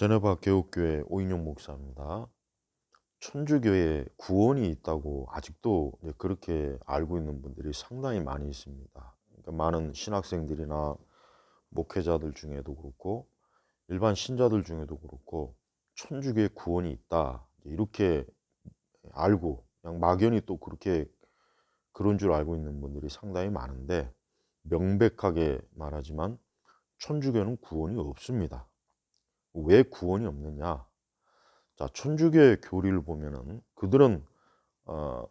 제네바 개옥교회 오인용 목사입니다. 천주교에 구원이 있다고 아직도 그렇게 알고 있는 분들이 상당히 많이 있습니다. 그러니까 많은 신학생들이나 목회자들 중에도 그렇고 일반 신자들 중에도 그렇고 천주교에 구원이 있다 이렇게 알고 그냥 막연히 또 그렇게 그런 줄 알고 있는 분들이 상당히 많은데, 명백하게 말하지만 천주교는 구원이 없습니다. 왜 구원이 없느냐? 자, 천주교의 교리를 보면은 그들은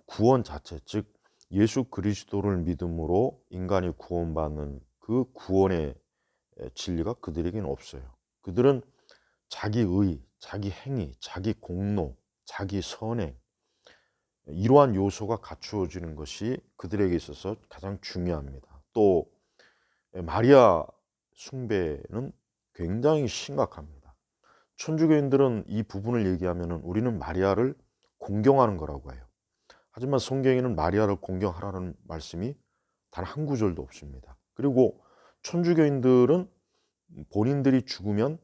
구원 자체, 즉 예수 그리스도를 믿음으로 인간이 구원받는 그 구원의 진리가 그들에게는 없어요. 그들은 자기 의, 자기 행위, 자기 공로, 자기 선행, 이러한 요소가 갖추어지는 것이 그들에게 있어서 가장 중요합니다. 또 마리아 숭배는 굉장히 심각합니다. 천주교인들은 이 부분을 얘기하면 우리는 마리아를 공경하는 거라고 해요. 하지만 성경에는 마리아를 공경하라는 말씀이 단 한 구절도 없습니다. 그리고 천주교인들은 본인들이 죽으면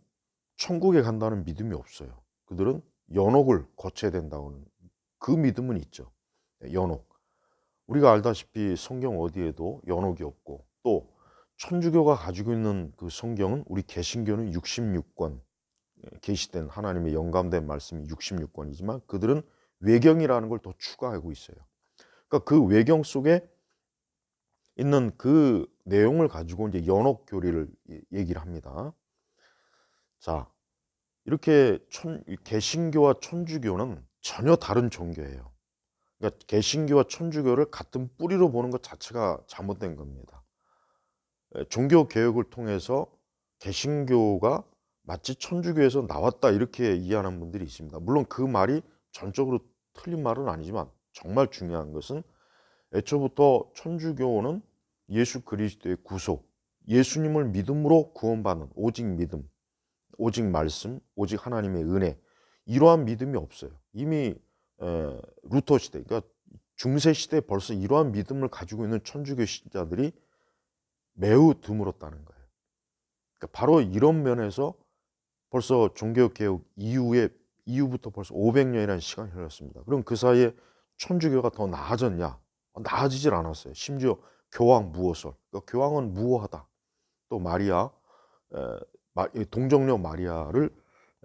천국에 간다는 믿음이 없어요. 그들은 연옥을 거쳐야 된다는 그 믿음은 있죠. 연옥. 우리가 알다시피 성경 어디에도 연옥이 없고, 또 천주교가 가지고 있는 그 성경은, 우리 개신교는 66권, 계시된 하나님의 영감된 말씀이 66권이지만 그들은 외경이라는 걸 더 추가하고 있어요. 그러니까 그 외경 속에 있는 그 내용을 가지고 이제 연옥 교리를 얘기를 합니다. 자, 이렇게 개신교와 천주교는 전혀 다른 종교예요. 그러니까 개신교와 천주교를 같은 뿌리로 보는 것 자체가 잘못된 겁니다. 종교 개혁을 통해서 개신교가 마치 천주교에서 나왔다 이렇게 이해하는 분들이 있습니다. 물론 그 말이 전적으로 틀린 말은 아니지만, 정말 중요한 것은 애초부터 천주교는 예수 그리스도의 구속, 예수님을 믿음으로 구원받는 오직 믿음, 오직 말씀, 오직 하나님의 은혜, 이러한 믿음이 없어요. 이미 루터 시대, 그러니까 중세 시대에 벌써 이러한 믿음을 가지고 있는 천주교 신자들이 매우 드물었다는 거예요. 그러니까 바로 이런 면에서 벌써 종교개혁 이후부터 벌써 500년이라는 시간이 흘렀습니다. 그럼 그 사이에 천주교가 더 나아졌냐? 나아지질 않았어요. 심지어 교황 무호설, 그러니까 교황은 무호하다. 또 마리아, 동정녀 마리아를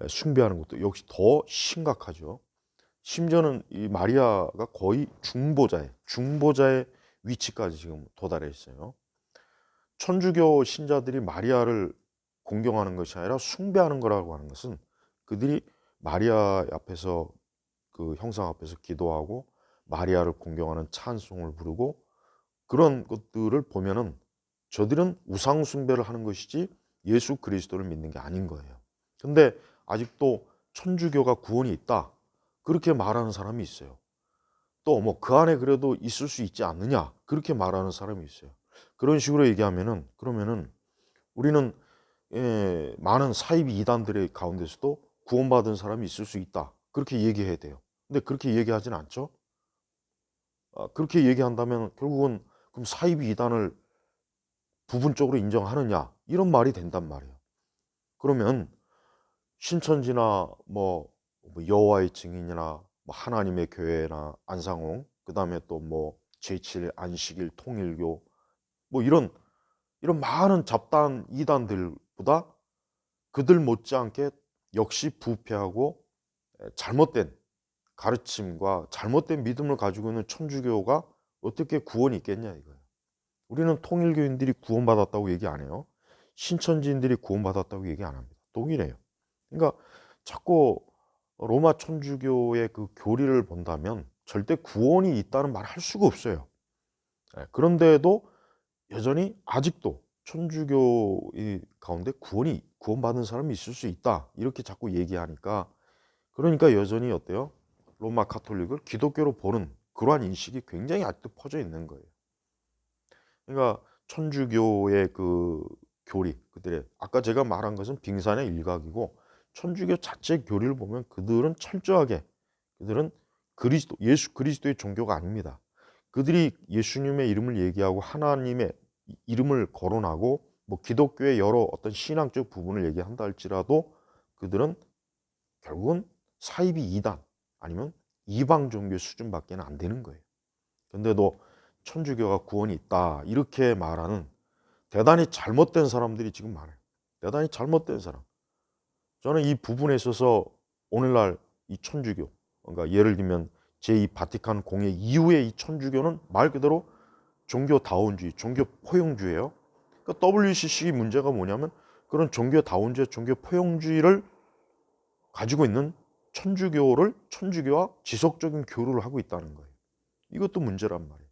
숭배하는 것도 역시 더 심각하죠. 심지어는 이 마리아가 거의 중보자의 위치까지 지금 도달해 있어요. 천주교 신자들이 마리아를 공경하는 것이 아니라 숭배하는 거라고 하는 것은, 그들이 마리아 앞에서, 그 형상 앞에서 기도하고 마리아를 공경하는 찬송을 부르고 그런 것들을 보면은 저들은 우상 숭배를 하는 것이지 예수 그리스도를 믿는 게 아닌 거예요. 근데 아직도 천주교가 구원이 있다, 그렇게 말하는 사람이 있어요. 또 뭐 그 안에 그래도 있을 수 있지 않느냐, 그렇게 말하는 사람이 있어요. 그런 식으로 얘기하면은, 그러면은 우리는 많은 사이비 이단들의 가운데서도 구원받은 사람이 있을 수 있다, 그렇게 얘기해야 돼요. 근데 그렇게 얘기하진 않죠. 그렇게 얘기한다면 결국은 그럼 사이비 이단을 부분적으로 인정하느냐, 이런 말이 된단 말이에요. 그러면 신천지나 뭐 여호와의 증인이나 뭐 하나님의 교회나 안상홍, 그다음에 또 뭐 제7 안식일 통일교, 뭐 이런 많은 잡다한 이단들보다 그들 못지않게 역시 부패하고 잘못된 가르침과 잘못된 믿음을 가지고 있는 천주교가 어떻게 구원이 있겠냐 이거예요. 우리는 통일교인들이 구원받았다고 얘기 안 해요. 신천지인들이 구원받았다고 얘기 안 합니다. 동일해요. 그러니까 자꾸 로마 천주교의 그 교리를 본다면 절대 구원이 있다는 말 할 수가 없어요. 그런데도 여전히 아직도 천주교 가운데 구원받은 사람이 있을 수 있다, 이렇게 자꾸 얘기하니까, 그러니까 여전히 어때요? 로마 카톨릭을 기독교로 보는 그러한 인식이 굉장히 아직도 퍼져 있는 거예요. 그러니까 천주교의 그 교리, 그들의 아까 제가 말한 것은 빙산의 일각이고, 천주교 자체 교리를 보면 그들은 철저하게, 그들은 예수 그리스도의 종교가 아닙니다. 그들이 예수님의 이름을 얘기하고 하나님의 이름을 거론하고 뭐 기독교의 여러 어떤 신앙적 부분을 얘기한다 할지라도 그들은 결국은 사이비 이단 아니면 이방 종교의 수준밖에 안 되는 거예요. 근데도 천주교가 구원이 있다 이렇게 말하는 대단히 잘못된 사람들이 지금 많아요. 대단히 잘못된 사람. 저는 이 부분에 있어서 오늘날 이 천주교, 그러니까 예를 들면 제2 바티칸 공회 이후에 이 천주교는 말 그대로 종교다원주의, 종교포용주의예요. 그러니까 WCC 문제가 뭐냐면 그런 종교다원주의, 종교포용주의를 가지고 있는 천주교와 지속적인 교류를 하고 있다는 거예요. 이것도 문제란 말이에요.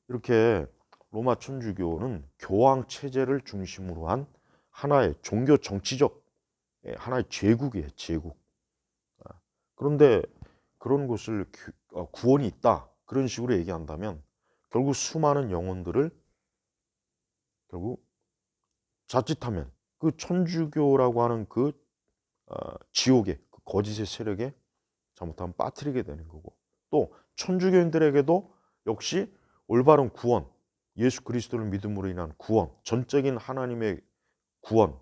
이렇게 로마 천주교는 교황 체제를 중심으로 한 하나의 종교 정치적 하나의 제국이에요. 제국. 그런데 그런 것을 구원이 있다 그런 식으로 얘기한다면 결국 수많은 영혼들을 결국 자칫하면 그 천주교라고 하는 그 지옥의 그 거짓의 세력에 잘못하면 빠뜨리게 되는 거고, 또 천주교인들에게도 역시 올바른 구원, 예수 그리스도를 믿음으로 인한 구원, 전적인 하나님의 구원,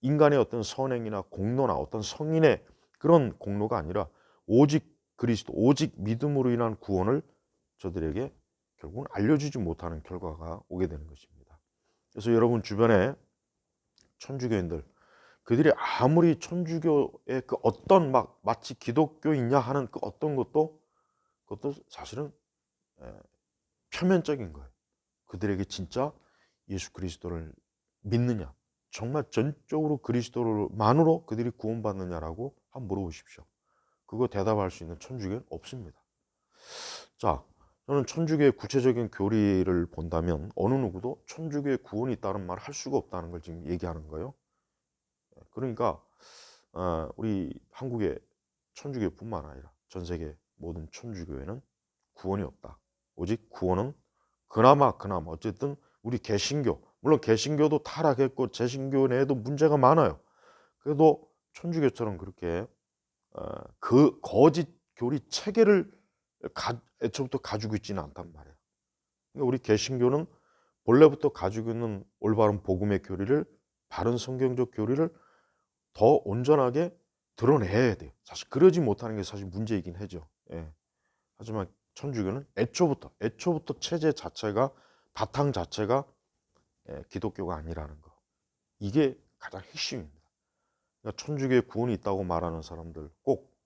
인간의 어떤 선행이나 공로나 어떤 성인의 그런 공로가 아니라 오직 그리스도, 오직 믿음으로 인한 구원을 저들에게 결국은 알려주지 못하는 결과가 오게 되는 것입니다. 그래서 여러분 주변에 천주교인들, 그들이 아무리 천주교의 그 어떤 막 마치 기독교이냐 하는 그 어떤 그것도 사실은 표면적인 거예요. 그들에게 진짜 예수 그리스도를 믿느냐, 정말 전적으로 그리스도만으로 그들이 구원받느냐라고 한번 물어보십시오. 그거 대답할 수 있는 천주교는 없습니다. 자, 저는 천주교의 구체적인 교리를 본다면 어느 누구도 천주교의 구원이 있다는 말을 할 수가 없다는 걸 지금 얘기하는 거예요. 그러니까 우리 한국의 천주교뿐만 아니라 전 세계 모든 천주교회는 구원이 없다. 오직 구원은 그나마 어쨌든 우리 개신교, 물론 개신교도 타락했고 재신교 내에도 문제가 많아요. 그래도 천주교처럼 그렇게 그 거짓 교리 체계를 애초부터 가지고 있지는 않단 말이에요. 그러니까 우리 개신교는 본래부터 가지고 있는 올바른 복음의 교리를, 바른 성경적 교리를 더 온전하게 드러내야 돼요. 사실 그러지 못하는 게 사실 문제이긴 하죠. 예. 하지만 천주교는 애초부터 체제 자체가, 바탕 자체가 기독교가 아니라는 거. 이게 가장 핵심입니다. 그러니까 천주교에 구원이 있다고 말하는 사람들 꼭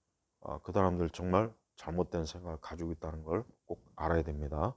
그 사람들 정말 잘못된 생각을 가지고 있다는 걸 꼭 알아야 됩니다.